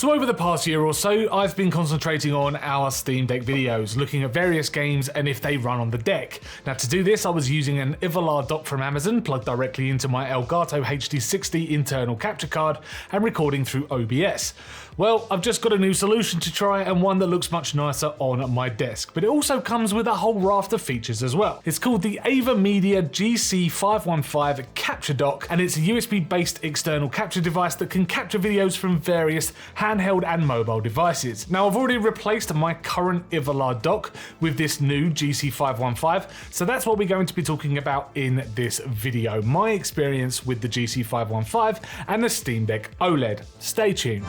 So over the past year or so, I've been concentrating on our Steam Deck videos, looking at various games and if they run on the deck. Now to do this, I was using an AVerMedia dock from Amazon, plugged directly into my Elgato HD60 internal capture card and recording through OBS. Well, I've just got a new solution to try and one that looks much nicer on my desk, but it also comes with a whole raft of features as well. It's called the AVerMedia GC515 Capture Dock, and it's a USB-based external capture device that can capture videos from various handheld and mobile devices. Now, I've already replaced my current AVerMedia dock with this new GC515, so that's what we're going to be talking about in this video, my experience with the GC515 and the Steam Deck OLED. Stay tuned.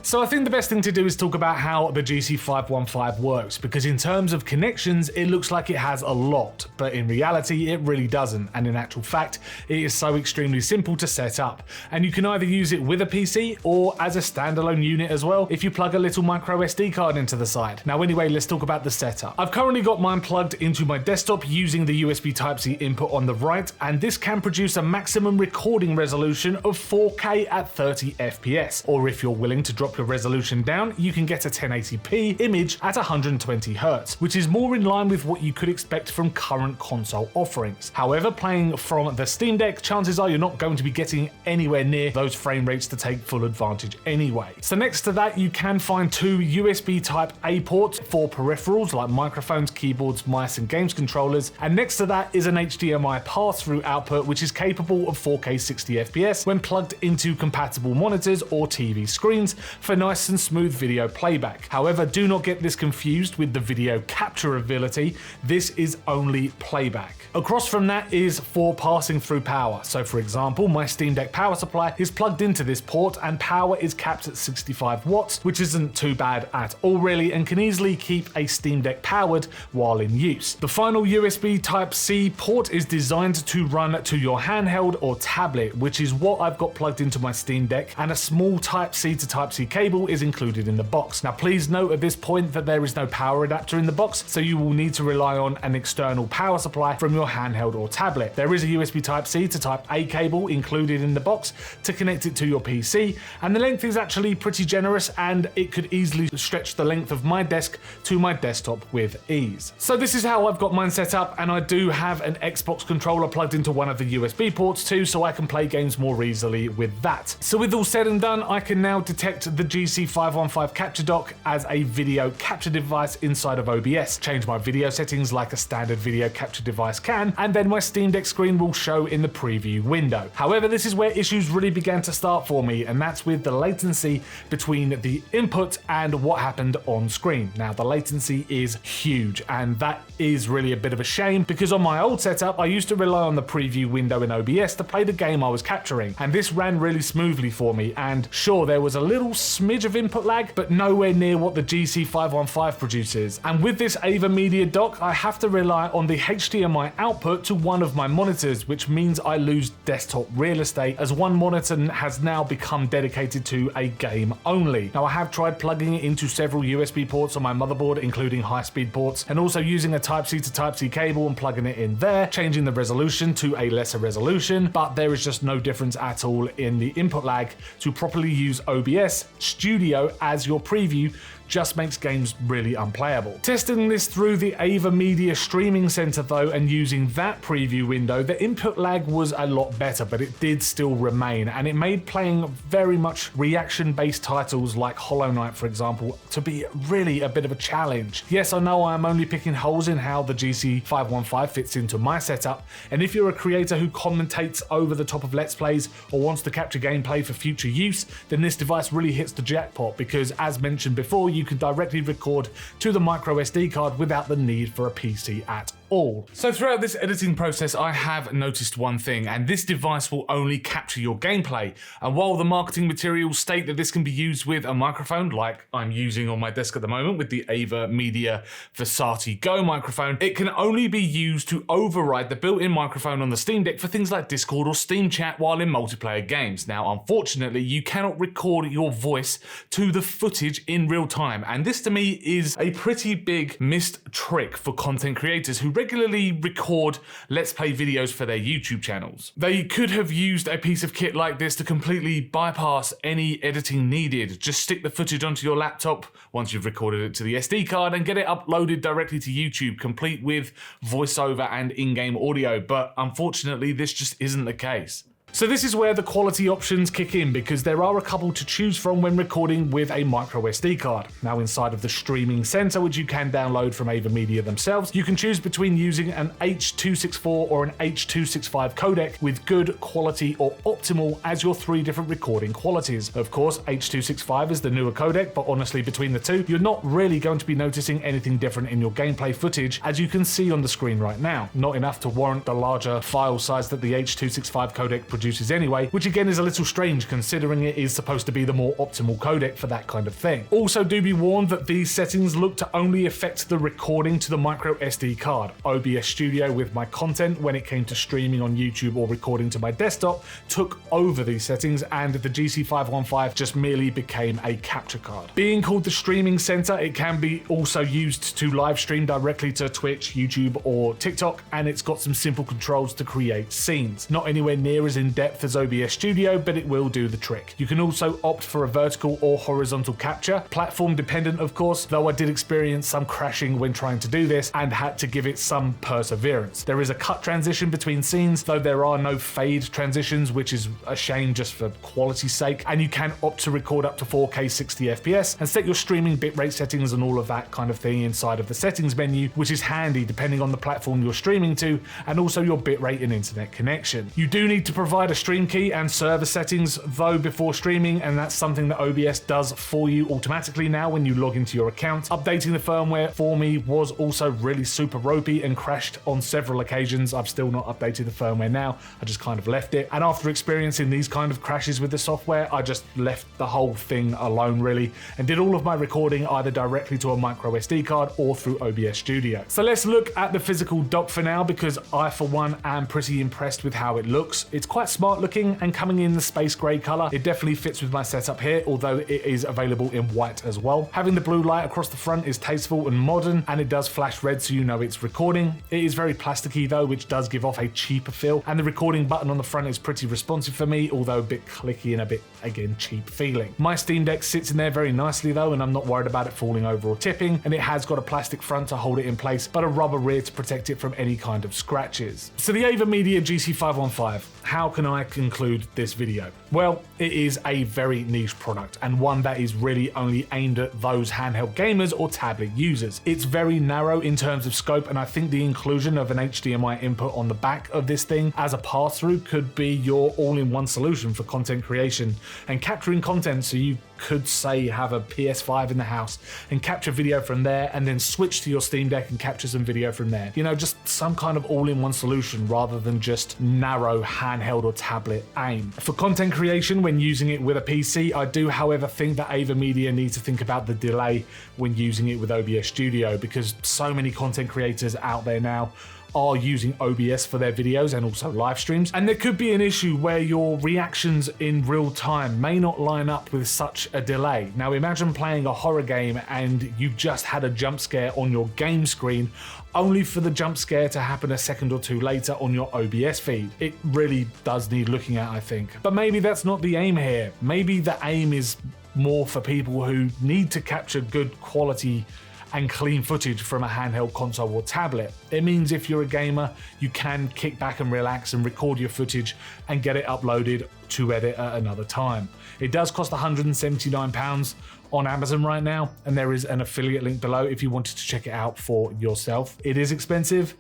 So I think the best thing to do is talk about how the GC515 works, because in terms of connections, it looks like it has a lot, but in reality, it really doesn't. And in actual fact, it is so extremely simple to set up. And you can either use it with a PC or as a standalone unit as well, if you plug a little micro SD card into the side. Now anyway, let's talk about the setup. I've currently got mine plugged into my desktop using the USB Type-C input on the right, and this can produce a maximum recording resolution of 4K at 30 FPS. Or if you're willing to drop your resolution down, you can get a 1080p image at 120 Hz, which is more in line with what you could expect from current console offerings. However, playing from the Steam Deck, chances are you're not going to be getting anywhere near those frame rates to take full advantage anyway. So next to that, you can find two USB Type-A ports for peripherals like microphones, keyboards, mice, and games controllers. And next to that is an HDMI pass-through output, which is capable of 4K 60 FPS when plugged into compatible monitors or TV screens for nice and smooth video playback. However, do not get this confused with the video capture ability. This is only playback. Across from that is for passing through power. So for example, my Steam Deck power supply is plugged into this port and power is capped at 65 watts, which isn't too bad at all really, and can easily keep a Steam Deck powered while in use. The final USB Type-C port is designed to run to your handheld or tablet, which is what I've got plugged into my Steam Deck, and a small Type-C to Type-C cable is included in the box. Now please note at this point that there is no power adapter in the box, so you will need to rely on an external power supply from your handheld or tablet. There is a USB Type-C to Type-A cable included in the box to connect it to your PC, and the length is actually pretty generous, and it could easily stretch the length of my desk to my desktop with ease. So this is how I've got mine set up, and I do have an Xbox controller plugged into one of the USB ports too, so I can play games more easily with that. So with all said and done, I can now detect the GC515 Capture Dock as a video capture device inside of OBS, change my video settings like a standard video capture device can, and then my Steam Deck screen will show in the preview window. However, this is where issues really began to start for me, and that's with the latency between the input and what happened on screen. Now the latency is huge, and that is really a bit of a shame, because on my old setup I used to rely on the preview window in OBS to play the game I was capturing, and this ran really smoothly for me. And sure, there was a little smidge of input lag, but nowhere near what the GC515 produces. And with this AVerMedia dock, I have to rely on the HDMI output to one of my monitors, which means I lose desktop real estate, as one monitor has now become dedicated to a game only. Now I have tried plugging it into several USB ports on my motherboard, including high-speed ports, and also using a Type-C to Type-C cable and plugging it in there, changing the resolution to a lesser resolution, but there is just no difference at all in the input lag. To properly use OBS Studio as your preview just makes games really unplayable. Testing this through the AVerMedia Streaming Center though, and using that preview window, the input lag was a lot better, but it did still remain, and it made playing very much reaction-based titles like Hollow Knight, for example, to be really a bit of a challenge. Yes, I know I am only picking holes in how the GC515 fits into my setup, and if you're a creator who commentates over the top of Let's Plays or wants to capture gameplay for future use, then this device really hits the jackpot, because as mentioned before, you can directly record to the micro SD card without the need for a PC at all. So throughout this editing process, I have noticed one thing, and this device will only capture your gameplay. And while the marketing materials state that this can be used with a microphone, like I'm using on my desk at the moment with the AVerMedia Versati Go microphone, it can only be used to override the built-in microphone on the Steam Deck for things like Discord or Steam Chat while in multiplayer games. Now, unfortunately, you cannot record your voice to the footage in real time, and this to me is a pretty big missed trick for content creators who regularly record Let's Play videos for their YouTube channels. They could have used a piece of kit like this to completely bypass any editing needed. Just stick the footage onto your laptop once you've recorded it to the SD card and get it uploaded directly to YouTube, complete with voiceover and in-game audio, but unfortunately this just isn't the case. So this is where the quality options kick in, because there are a couple to choose from when recording with a micro SD card. Now, inside of the streaming center, which you can download from AVerMedia themselves, you can choose between using an H.264 or an H.265 codec with good quality or optimal as your 3 different recording qualities. Of course, H.265 is the newer codec, but honestly, between the two, you're not really going to be noticing anything different in your gameplay footage, as you can see on the screen right now. Not enough to warrant the larger file size that the H.265 codec produces anyway, which again is a little strange considering it is supposed to be the more optimal codec for that kind of thing. Also, do be warned that these settings look to only affect the recording to the micro SD card. OBS Studio, with my content when it came to streaming on YouTube or recording to my desktop, took over these settings, and the GC515 just merely became a capture card. Being called the streaming center, it can be also used to live stream directly to Twitch, YouTube or TikTok, and it's got some simple controls to create scenes. Not anywhere near as in depth as OBS Studio, but it will do the trick. You can also opt for a vertical or horizontal capture, platform dependent of course, though I did experience some crashing when trying to do this and had to give it some perseverance. There is a cut transition between scenes, though there are no fade transitions, which is a shame just for quality's sake, and you can opt to record up to 4K 60 FPS and set your streaming bitrate settings and all of that kind of thing inside of the settings menu, which is handy depending on the platform you're streaming to and also your bitrate and internet connection. You do need to provide a stream key and server settings though before streaming, and that's something that OBS does for you automatically now when you log into your account. Updating the firmware for me was also really super ropey and crashed on several occasions. I've still not updated the firmware now, I just kind of left it, and after experiencing these kind of crashes with the software, I just left the whole thing alone really and did all of my recording either directly to a micro SD card or through OBS Studio. So let's look at the physical dock for now, because I for one am pretty impressed with how it looks. It's quite smart looking and coming in the space grey colour. It definitely fits with my setup here, although it is available in white as well. Having the blue light across the front is tasteful and modern, and it does flash red so you know it's recording. It is very plasticky though, which does give off a cheaper feel, and the recording button on the front is pretty responsive for me, although a bit clicky and a bit, again, cheap feeling. My Steam Deck sits in there very nicely though, and I'm not worried about it falling over or tipping, and it has got a plastic front to hold it in place, but a rubber rear to protect it from any kind of scratches. So the AVerMedia GC515, how can I conclude this video? Well, it is a very niche product, and one that is really only aimed at those handheld gamers or tablet users. It's very narrow in terms of scope, and I think the inclusion of an HDMI input on the back of this thing as a pass-through could be your all-in-one solution for content creation and capturing content. So you could say have a PS5 in the house and capture video from there, and then switch to your Steam Deck and capture some video from there. You know, just some kind of all-in-one solution rather than just narrow handheld or tablet aim. For content creation when using it with a PC, I do however think that AVerMedia needs to think about the delay when using it with OBS Studio, because so many content creators out there now are using OBS for their videos and also live streams, and there could be an issue where your reactions in real time may not line up with such a delay. Now imagine playing a horror game and you've just had a jump scare on your game screen, only for the jump scare to happen a second or two later on your OBS feed. It really does need looking at, I think. But maybe that's not the aim here. Maybe the aim is more for people who need to capture good quality and clean footage from a handheld console or tablet. It means if you're a gamer, you can kick back and relax and record your footage and get it uploaded to edit at another time. It does cost £179 on Amazon right now, and there is an affiliate link below if you wanted to check it out for yourself. It is expensive,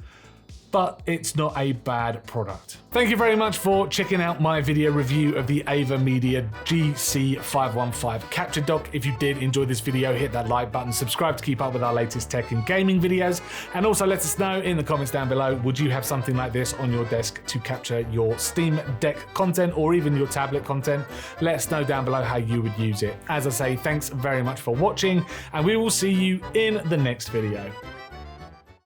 but it's not a bad product. Thank you very much for checking out my video review of the AVerMedia GC515 Capture Dock. If you did enjoy this video, hit that like button, subscribe to keep up with our latest tech and gaming videos, and also let us know in the comments down below, would you have something like this on your desk to capture your Steam Deck content or even your tablet content? Let us know down below how you would use it. As I say, thanks very much for watching, and we will see you in the next video.